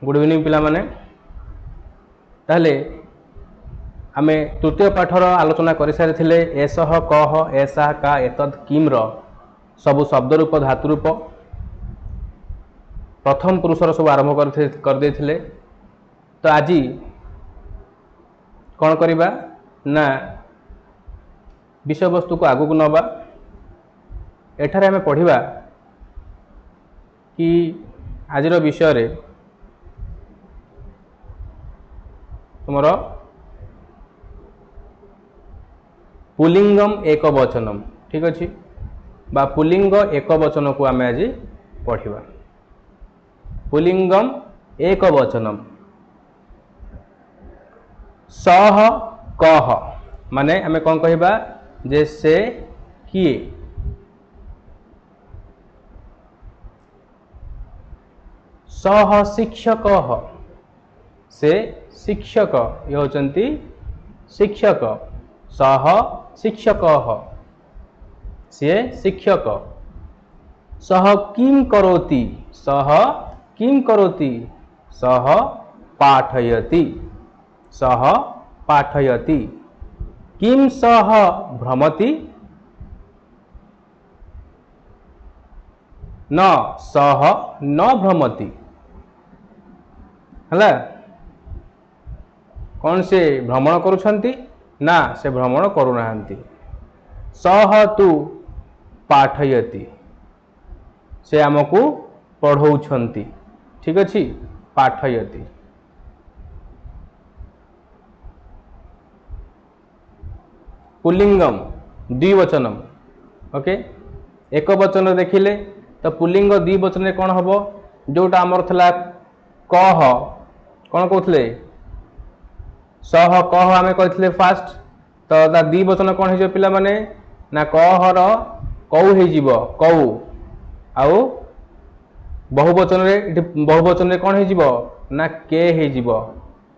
Good evening पिला माने ताहले आमे तृतीय पाठर आलोचना कर सारी एसह कह एसा का एतद किम सबु शब्द रूप धातु रूप प्रथम पुरुषर सब आरंभ कर देथिले। तो आज कौन करिबा ना विषय वस्तु को आगु नवा एठारे आमे पढ़िबा कि आजिर विषय रे तुमर पुलिंगम एक वचनम ठीक अच्छे बा पुलिंग एक वचन को आमे आज पढ़िबा। पुलिंगम एक वचनम सह कह माने आमे कौन कहिबा जे से किए सह शिक्षक से शिक्षक ये होचंती शिक्षक सह शिक्षक से शिक्षक सह किम करोति सह किम करोति सह पाठयति सह पाठयति किम सह भ्रमति न सह न भ्रमति हला कौन से भ्रमण करुछंती ना से भ्रमण करुनाहांती सह तु पाठयति से आमको पढ़ौछंती ठीक अच्छी पाठयति पुल्लिंगम द्विवचनम ओके एक वचन देखिले तो पुल्लिंग द्विवचन रे कौन हबो जोटा आमर थला कह कौन कहते सह कह आमे कहते फास्ट तो ता द्विवचन कौन हो पिला माने ना कहर कौ हो कौ आउ बहुवचन रे बहुवचन रे कौन हो ना के हो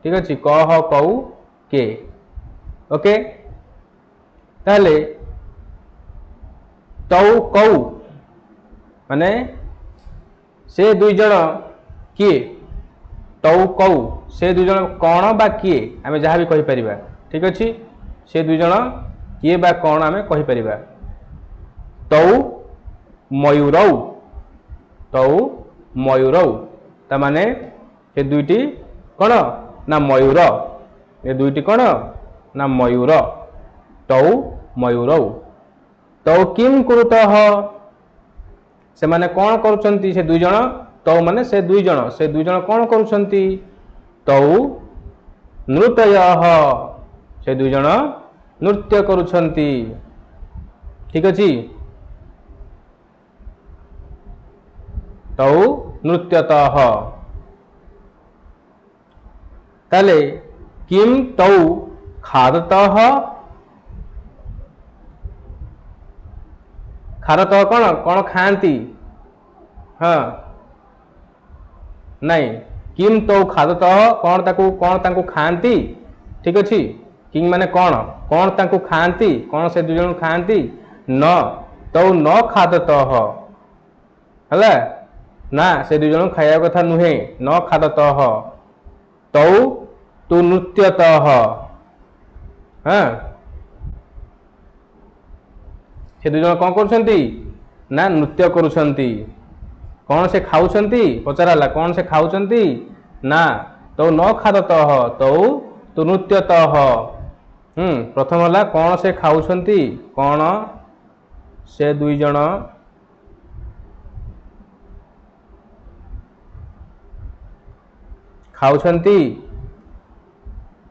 ठीक अच्छे कह कौ के ओके ताहले तौ कौ माने से दुई जन किए तौ कौ से दुई जन कौन बा किए आमे जहाँ भी कहि परिबा ठीक अच्छे से दुई जन किए बा कौन आमे कहि परिबा तौ मयूरौ तौ मयूरौ ता माने से दुईटी कौन ना मयूर ये दुईटी कौन ना मयूर तौ मयूरौ तौ किम कुरुतः से माने कौन करुछंती से दुई जन तौ माने से दुई जन कौन करुछंती तौ नृत्ययः से दुई जन नृत्य करुछंती ठीक अछि तौ नृत्यतः ताले किम तौ खादतः खादतः कौन कौन खाती हाँ नहीं किम तौ खादतः कौन ताकू खाती ठीक अच्छे किंग माने कौन कौन ताकू खाती कौन से दुई जन खाती न तौ न खादतः हला ना से दुई जन खाया कथा नुहे न खादतः तौ तु नृत्यतः हाँ से दुई जन कौन करुछंती ना नृत्य करुछंती कौन से खाउछंती पचाराला कौन से खाउछंती ना तो न खादतः तौ तु नृत्यतः प्रथम हला कौन से खाउछंती कौन से दुई जन खाउछंती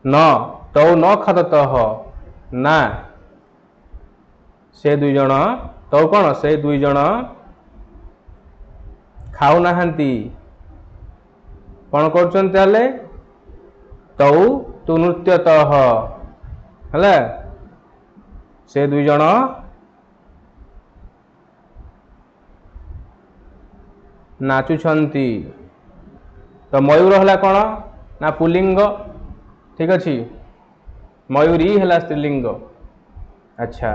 न तौ न खादतः ना से दुई जन तो कौन से दुई जन खाऊ नाहांती कौन करछंती ताले तौ तु नृत्यतः हला से दुई जन नाचुछंती तो मयूर हला कौन ना पुल्लिंग ठीक अच्छे मयूरी हला स्त्रीलिंग अच्छा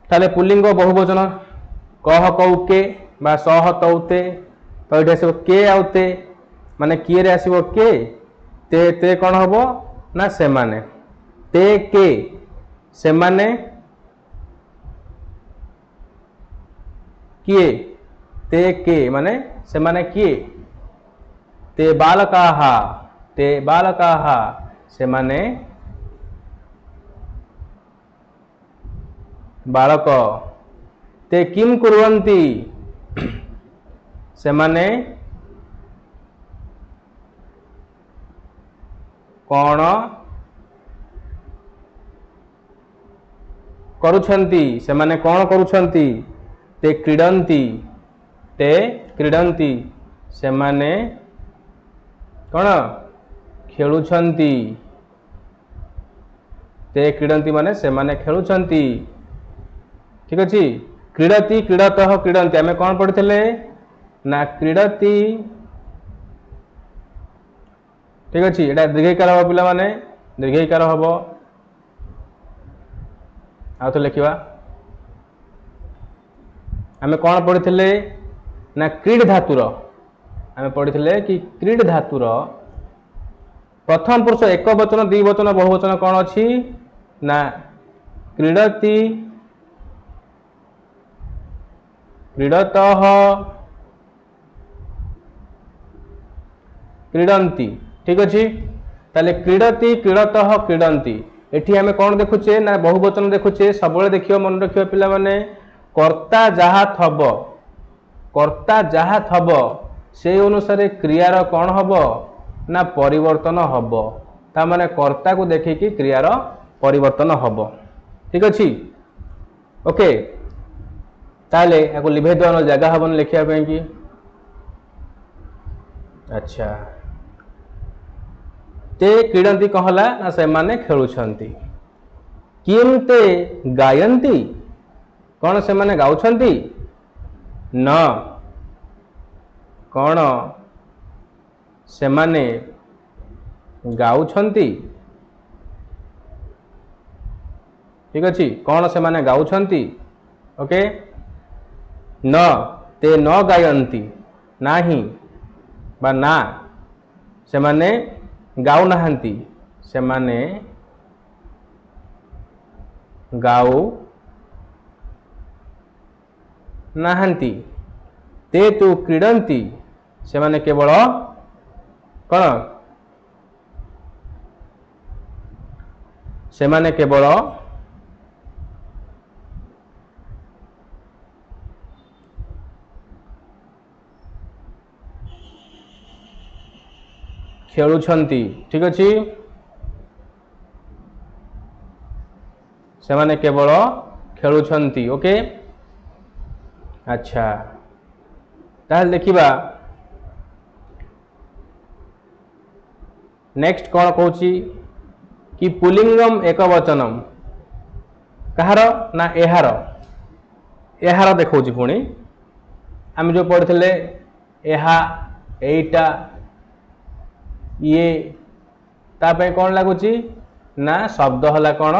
ताले पुल्लिंग बहुवचन कह कौके बा सह तौते तो ये आसो के आउ ते माने किए रे आसो के ते कौन हम ना से माने ते के से माने किए ते के माने से माने किए ते बालकाः से माने बालक ते किम कुर्वन्ति से माने कौन करुछन्ति से माने कौन करुछन्ति ते क्रीडन्ति से माने कौन खेलुछन्ति ते क्रीडन्ति माने से माने खेलुछन्ति ठीक अच्छे क्रीडति क्रीडतः क्रीडन्ति आमे कौन पढ़िथिले ना क्रीडति ठीक अच्छे एटा दीर्घिकार हम पिला माने दीर्घिकार हम आ तो लिखिबा आमे कौन पढ़िथिले ना क्रीड धातुर आमे पढ़िथिले कि क्रीड धातुर प्रथम पुरुष एक वचन द्विवचन बहुवचन कौन अच्छी ना क्रीडति क्रीडतः क्रीडन्ति ठीक अच्छे ताले क्रीडति क्रीडतः क्रीडन्ति एठी आमे कौन देखुचे ना बहुवचन देखुचे सब देखियो मन रखियो पिला माने कर्ता जहा थब से अनुसार क्रियार कौन हब ना परिवर्तन हब ता माने कर्ता को देखिकी क्रियार परिवर्तन हब ठीक अच्छे ओके ताले याको लिभे दो जगह हबन लिखिया कि अच्छा ते क्रीडन्ति कहला ना से माने खेलुछन्ति किम ते गायन्ति कौन से माने गाउछन्ति न कौन से माने गाउछन्ति ठीक अच्छे कौन से माने गाउछन्ति ओके न ते न गायन्ति नाही बा ना से माने गाउ नाहंती से माने गाउ नाहंती ते तु क्रीडन्ति से माने केवल कौन से माने केवल खेलुछन्ति ठीक अच्छे से माने केवल खेलुछन्ति ओके अच्छा ताहले देखिबा नेक्स्ट कौन कहूची कि पुलिंगम एक वचनम कहार ना एहार देखौची पुणी आम जो पढ़िथिले एहा एटा ये तापे कौन लगुच ना शब्द हला कौन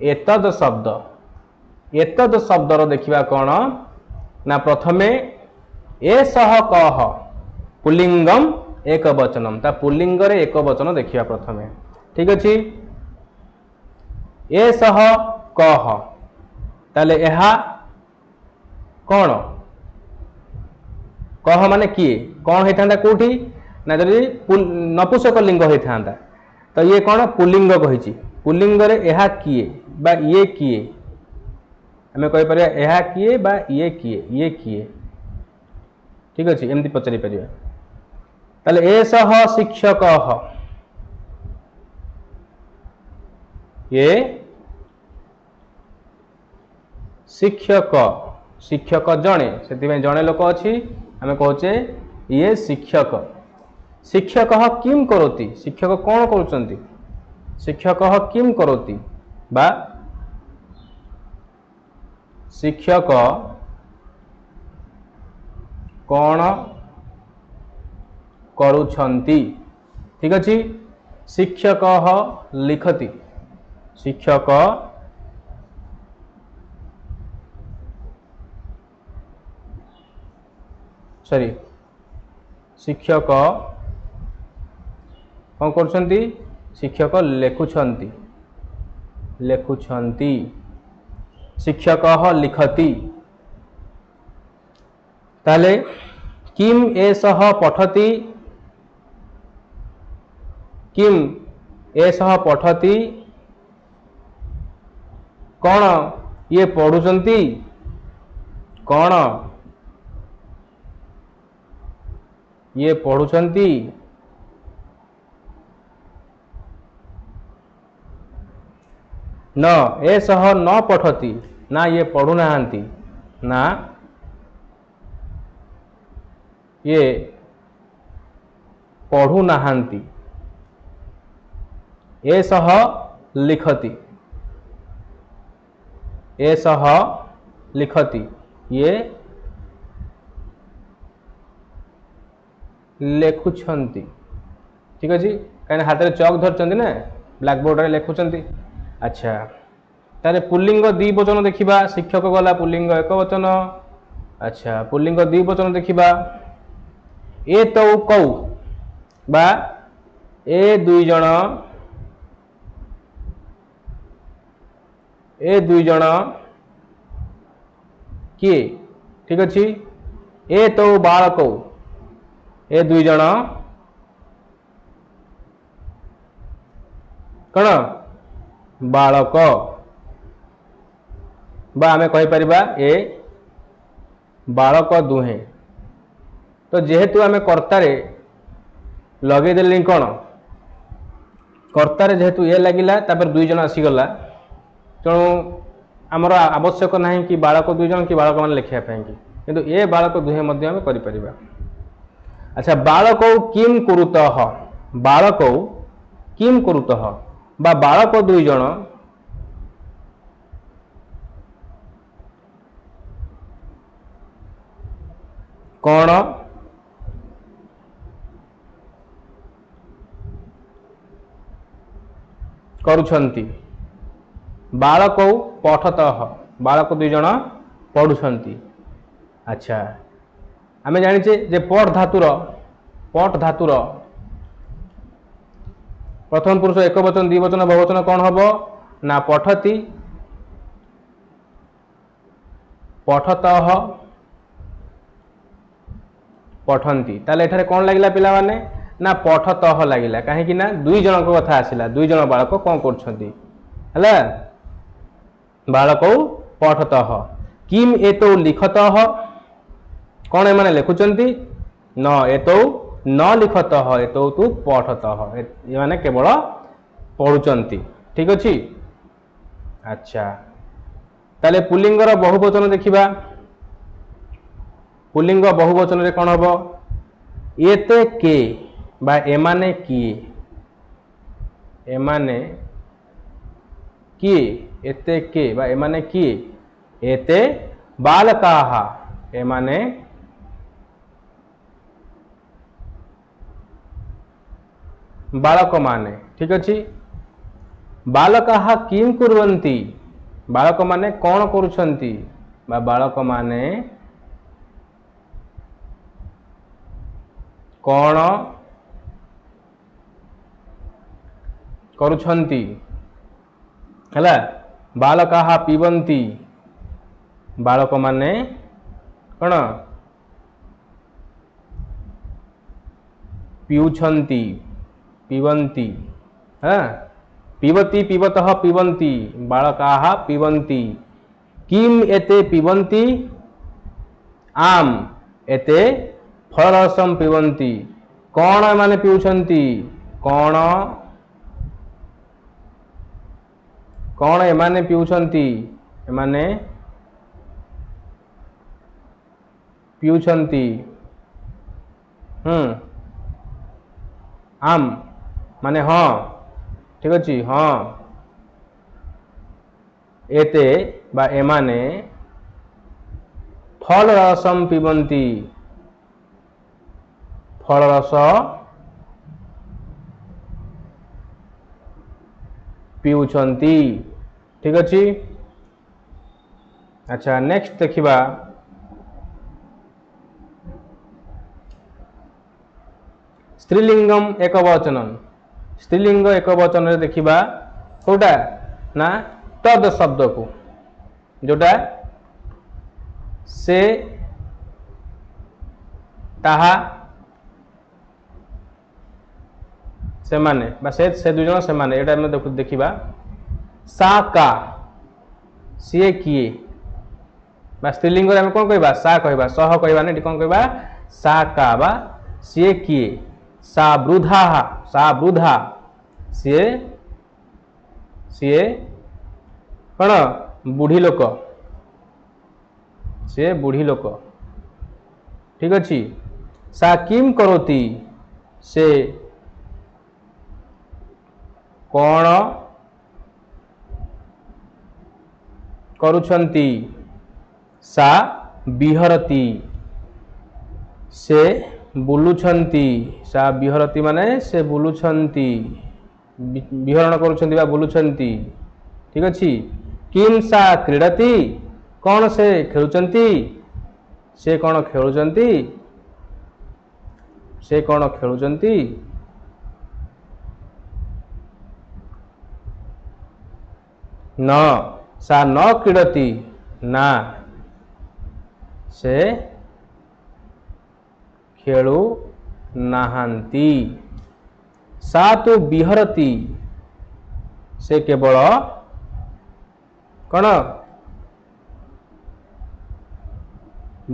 एतद शब्दर देखिबा कौन ना प्रथमे ए सह कह पुलिंगम एक वचनम ता पुलिंग रे एक वचन देखिबा प्रथमे ठीक अच्छे ए सह कह ताले एहा कौन कह माने किए कौन होता कोठी ना जदि नपुंसक लिंग होता तो ये कौन पुलिंग कही पुलिंग रे एहा किए बा ये किए आम कही परिया एहा किए बा ये किए ठीक अच्छे एमती पचारि परिया ताले ए सह शिक्षक ये शिक्षक जड़े से जड़े लोक अच्छी आम कहे ये शिक्षक किम करोति शिक्षक कौन करुचंती शिक्षक किम करोति बा शिक्षक कौन करुछंती ठीक अच्छे शिक्षक लिखति शिक्षक सॉरी शिक्षक कौन करुछंती शिक्षक लेखुछंती लेखुछंती शिक्षक लिखति ताले किम एषः पठति किम एषः पठति कौन ये पढ़ुचंती कौन ये पढ़ुचंती न एषः न पठति ना ये पढ़ुनाहांती ना ये पढ़ुनाहांती एषः लिखति एषः लिखति ये लेखुछंती ठीक अच्छे कहीं हाथ में चक धरचंती ना ब्लैक बोर्ड रे लेखुछंती अच्छा तारे पुल्लिंग द्विवचन देखिबा शिक्षक गला पुल्लिंग एक वचन अच्छा पुल्लिंग द्विवचन देखिबा ए तो कौ बा ए दुई जन किए ठीक अच्छे ए तो बालक ए दुई जन कौन बालक बा आमे कहि परिबा ए बालक दुहे तो जेहेतु आमे कर्तारे लगे देली कौन कर्तारे जेहेतु ए लगिला तापर दुई जन आसीगला तेणु आमर आवश्यक नहीं कि बालक दुई जन कि बालक मान लिखा किंतु ए बालक दुहे मध्य आमे करि परिबा अच्छा बालक किम कुरुतः बालक किम कुरुतः बा बालक दुई जन कौन करुछंती बालक पठतः बालक दुई जन पढ़ुछंती अच्छा आमे जानिचे जे पठ धातुर प्रथम पुरुष एक वचन द्विवचन बहुवचन कौन हम ना पठति पठतः पठंती ताले एठारे कौन लागिला पिला माने ना पठतः लागिला कहीं ना दुई जन को कथा आसिला दुई जन बालक कौन करछंती हला बालक पठतः किम एतो लिखतः कौन एमाने लिखुचंती न एतो न लिखतः एतो तु पठतः ये माने केवल पढ़ुचंती ठीक अच्छे अच्छा ताले पुल्लिंगर बहुवचन देखिबा पुल्लिंग बहुवचन रे कौन हम एते के बा एमाने किए एमाने किए एते के बा एमाने किए एते बालकाः एमाने बालक माने ठीक अच्छे बालकाः किं कुर्वन्ति बालक माने कौन करुछंती बा बालक माने कौन करुछंती हला बालकाः पिबंती बालक माने कौन पिउछंती पिबंती हाँ पिबती पिबतः पिबंती बालकाः पिबंती किम एते पिबंती आम एते फलरसम पिबंती कौन माने पिउछंती कौन कौन एमाने पिउछंती एमाने पिउछंती आम माने हाँ ठीक अच्छे हाँ एते बा एमाने फल रसम पिबंती फल रस पिउछंती ठीक अच्छे अच्छा नेक्स्ट देखिबा स्त्रीलिंगम एक वचनम स्त्रीलिंग एक वचन रे देखिबा कोटा ना तद शब्द को जोटा से ताहा से माने बा से दुई जन से माने एटा हम देखिबा सा का सीए किए बा स्त्रीलिंग रे हम कोन कहबा सा कहबा सह कहबा ने कोन कहबा सा का बा सीए किए सा वृद्धा सीए सीए कौन बुढ़ी लोक सी बुढ़ी लोक ठीक अच्छी सा किम करोती से कौन करुछंती सा विहरती से बुलुछंती सा विहरती माने से बुलुछंती विहरण करुछंती बा बुलुछंती ठीक अच्छी किम सा क्रीडती कौन से खेलुचंती से कौन खेलुचंती से कौन खेलुचंती न सा न क्रीडती ना से खेलु नाहांती सा तो विहरती से केवल कौन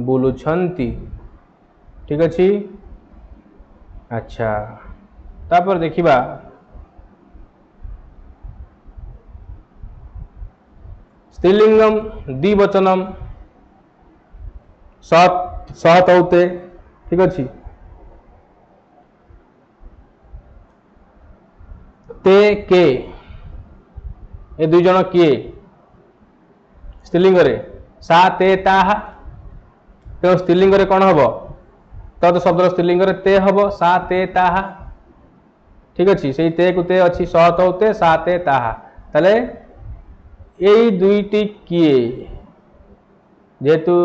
बुलुछंती ठीक अच्छी अच्छा तापर देखिबा स्त्रीलिंगम द्विवचनम सत होते ठीक अच्छी ते के ए दुई जन किए स्त्रीलिंग रे सा ते ताहा तो स्त्रीलिंग रे कौन हम तद शब्द स्त्रीलिंग रे ते हम सा ते ताहा ठीक अच्छी से ते को ते अच्छी सहत होते सा ते ताहा ताले यही दुईटी किए जेहेतु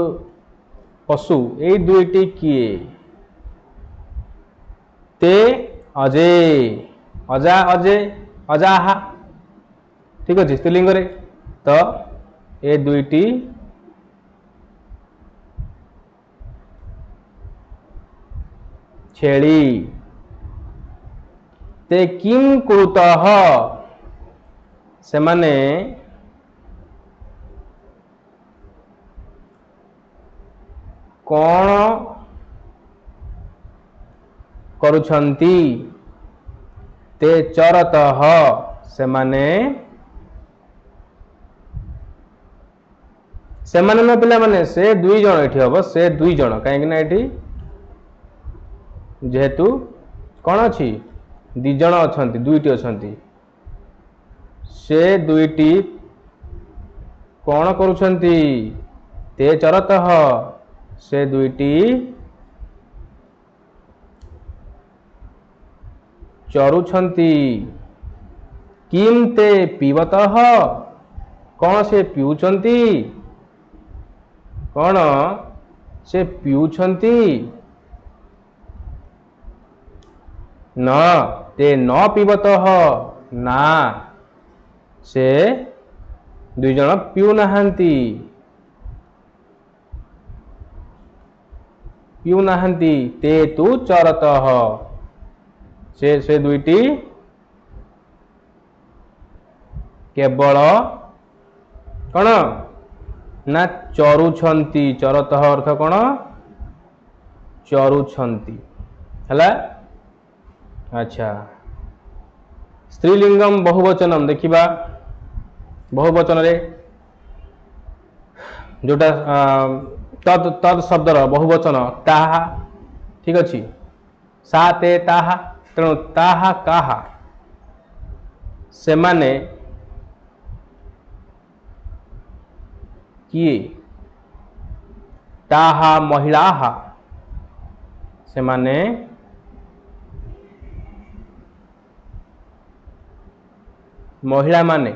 पशु यही दुईटी किए ते अजे अजा अजे अजाहा ठीक अच्छे स्त्रीलिंग रे तो ये दुईटी छेली ते किम कुरुतः से माने कौन करुछंती ते चरतः से माने पिला माने से दुई जन एठी हबो से दुई जन कहीं ना एठी जेहेतु कौन अच्छी दी जन अछंती दुईटी अछंती से दुईटी कौन करुछंती ते चरतः से दुईटी चरुछंती किम ते पीवतः कौन से पिउछंती कौन से पिउछंती न ते न पीवतः ना से दुई जन पिउ नाहांती ते तु चरतः से दुईटी केवल कौन ना चरुछंती चरतः अर्थ कौन चरुछंती हला अच्छा स्त्रीलिंगम बहुवचनम देखिबा बहुवचन रे जोटा तद तद शब्दर बहुवचन ताहा ठीक अच्छी सा ते ताहा तेणु ताहा काहा से माने किए ताहा महिलाहा से माने महिला माने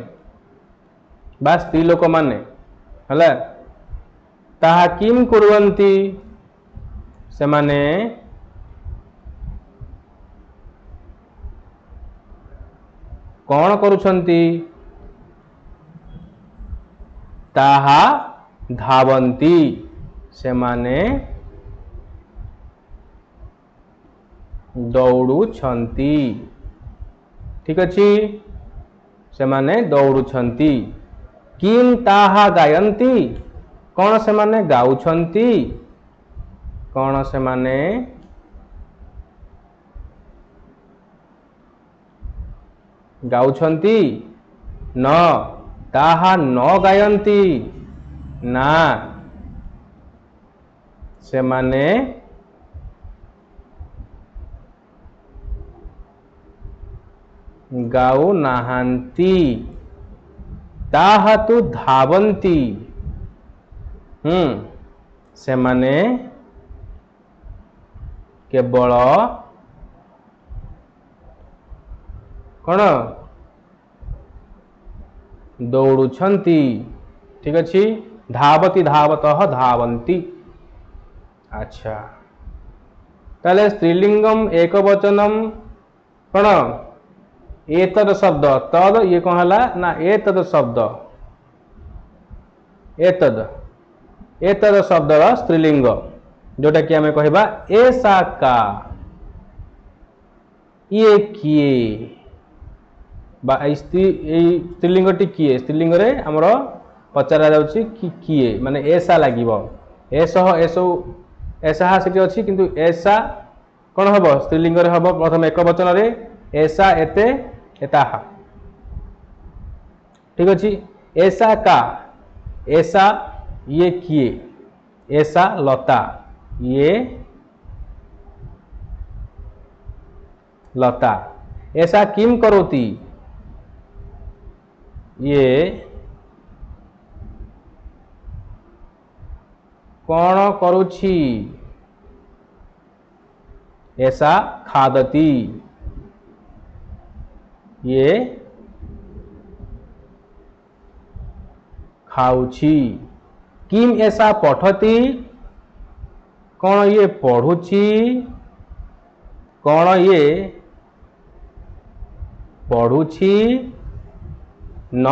बा स्त्री लोक माने हला ताहा किम कुर्वन्ति से माने कौन करुछंती ताहा धावंती से माने दौड़ुछंती ठीक अछि से माने दौड़ुछंती किम ताहा गायंती कौन से माने गाउछंती कौन से माने गाउछंती न ताहा न गायंती ना से माने गाउ नाहांती ताहा तु धावंती से माने केवल कौन दौड़ुछंती ठीक अच्छी धावती धावतः धावंती अच्छा ताले स्त्रीलिंगम एक वचनम कौन एतद शब्द तद ये कौन हला ना एतद शब्द एतद शब्द स्त्रीलिंग जोटा कि आमे कहबा ऐसा का ये किए बा स्त्रीलिंगटी किए स्त्रीलिंग रे हमर पचारा जाउची कि किए माने ऐसा लागिवो एसह एसो ऐसा सेठी अछि किंतु ऐसा कोन हबो स्त्रीलिंग रे हबो प्रथम एक वचन रे ऐसा एते एताहा ठीक अछि ऐसा का ऐसा ये किए ऐसा लता ये लता ऐसा किम करोती ये कौन करुछि ऐसा खादती ये खाउछि किम ऐसा पठती कौन ये पढ़ुछि कौन ये पढ़ुछि न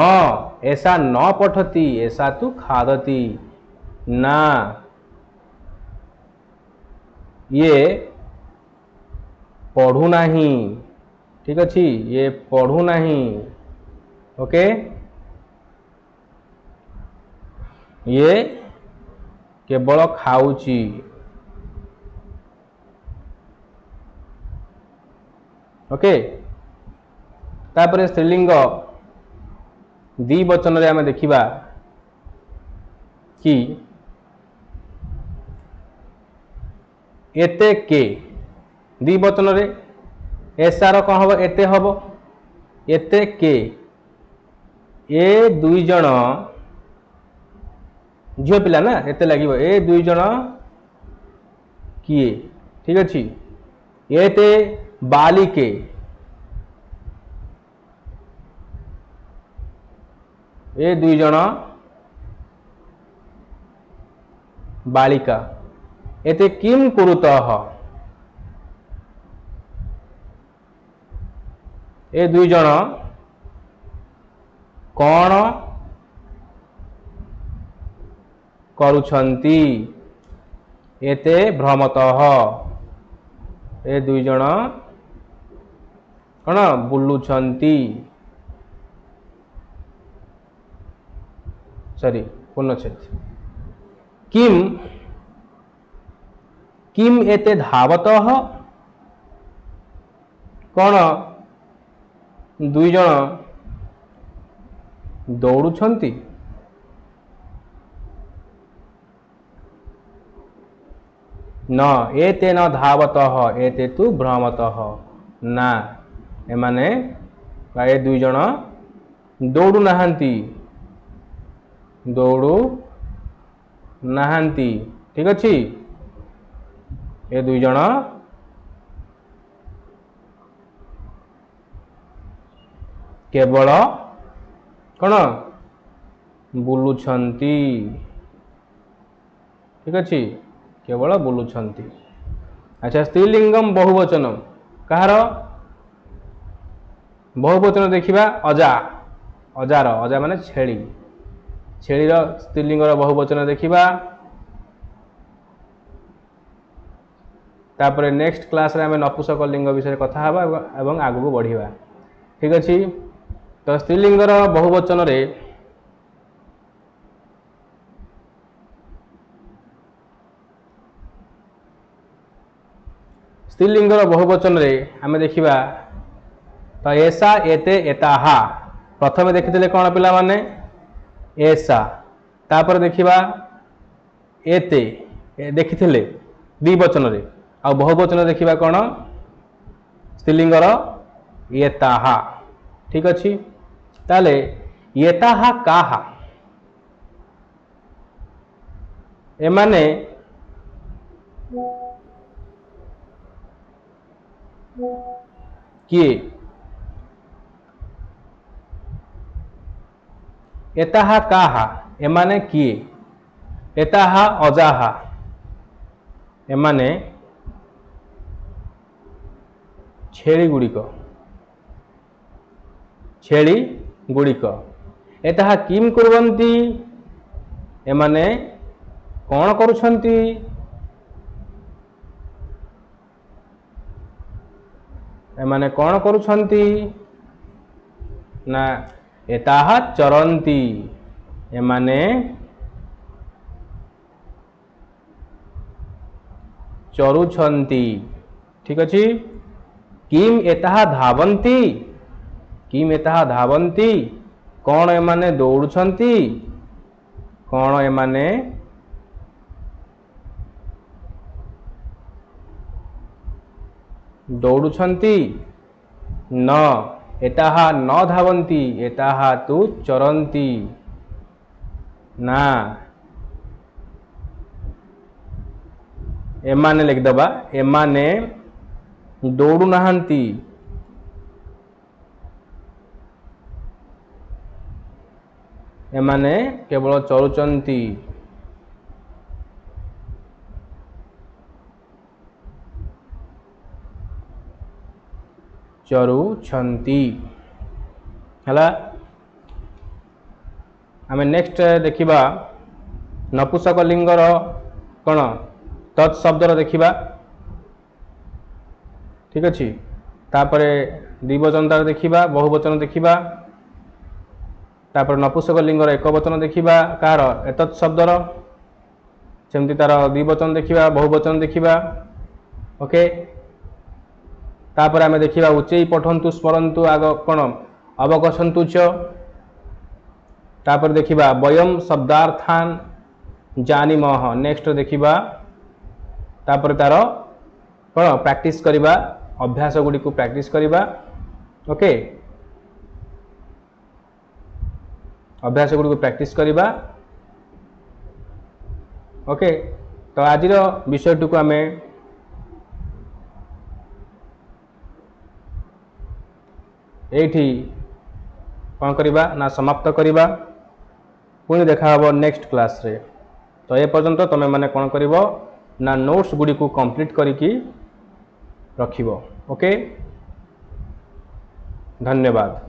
ऐसा न पठती ऐसा तू खादती ना ये पढ़ू नहीं ठीक अच्छी ये पढ़ू नहीं ओके ये केवल खाउची ओके तापर स्त्रीलिंग दी वचन रे आमे देखिबा कि एते के दी वचन रे ऐसा रो कौन हबो एते हबो एते के ए दुई जण झियो पिला ना एते लागिवो ए दुई जण किए ठीक अछि एते बालिके ए दुई जण बालिका एते किम कुरुतः ए दुई जण कौन करुछंती एते भ्रमतः ए दुई जण कौन बुलुछंती सॉरी पूर्णच्छेद किम किम एते धावतः कौन दुई जण दौड़ुछंती न एते न धावतः एते तु भ्रमतः ना एमाने ए दुई जण दौड़ू नाहांती दौड़ू नाहांती ठीक अच्छी ए दुई जण केवल कौन बुलुछंती ठीक अच्छी केवल बुलुछंती अच्छा स्त्रीलिंगम बहुवचन कहार बहुवचन देखिबा अजा अजार अजा माने छेली छेलीर स्त्रीलिंगर बहुवचन देखिबा तापर नेक्स्ट क्लास रे हमें नपुंसक लिंग विषय कथा हबा एवं आगु बढ़िबा ठीक अछि। तो स्त्रीलिंगर बहुवचन रे स्त्रीलिंगर बहुवचन रे आमे देखिबा तो ऐसा एते एताहा प्रथमे देखिथिले कोन पिला माने ऐसा तापर देखिबा एते देखिथिले द्विवचन रे आ बहुवचन देखिबा कोन स्त्रीलिंगर एताहा ठीक अछि। ताले एताहा काहा एमाने किए एताहा काहा एमाने किए एताहा अजाहा एमाने छेली गुड़िक एताहा किम कुर्वन्ति एमाने कौन करुछन्ति एमाने कौन करुछन्ति ना एताहा चरन्ति एमाने चरुछन्ति ठीक अछि। किम एताहा धावन्ति किम एताहा धावन्ति कौन एमाने दौड़ुछन्ति कौन एमाने दौड़ुछन्ति न एताहा न धावन्ति एताहा तु चरन्ति ना एमाने लिखदबा एमाने दौड़ु नाहंती एमाने केवल चरुचंती चरुछंती हला। आमे नेक्स्ट देखिबा नपुंसक लिंगर कोन तत्शब्दर देखिबा ठीक अछि। तापरे द्विवचनतार देखिबा बहुवचन देखिबा तापर नपुंसक लिंगर एक वचन देखिबा कार एतत् शब्दर सेमति तार द्विवचन देखिबा बहुवचन देखिबा ओके। तापर आमे देखिबा उच्चै पठन्तु स्मरन्तु आग कोन अवगछन्तु च तापर देखिबा वयम शब्दार्थान जानीमः नेक्स्ट देखिबा तापर तार कोन प्रैक्टिस करिबा अभ्यास गुडी को प्रैक्टिस करिबा ओके अभ्यास गुडी को प्रैक्टिस करिबा ओके। तो आजिर विषय को आमे एठी कौन करिबा ना समाप्त करिबा पुणी देखा हबो नेक्स्ट क्लास रे। तो ए पर्यंत तमे माने कौन करिवो ना नोट्स गुडी को कंप्लीट करिकी रखिवो ओके धन्यवाद।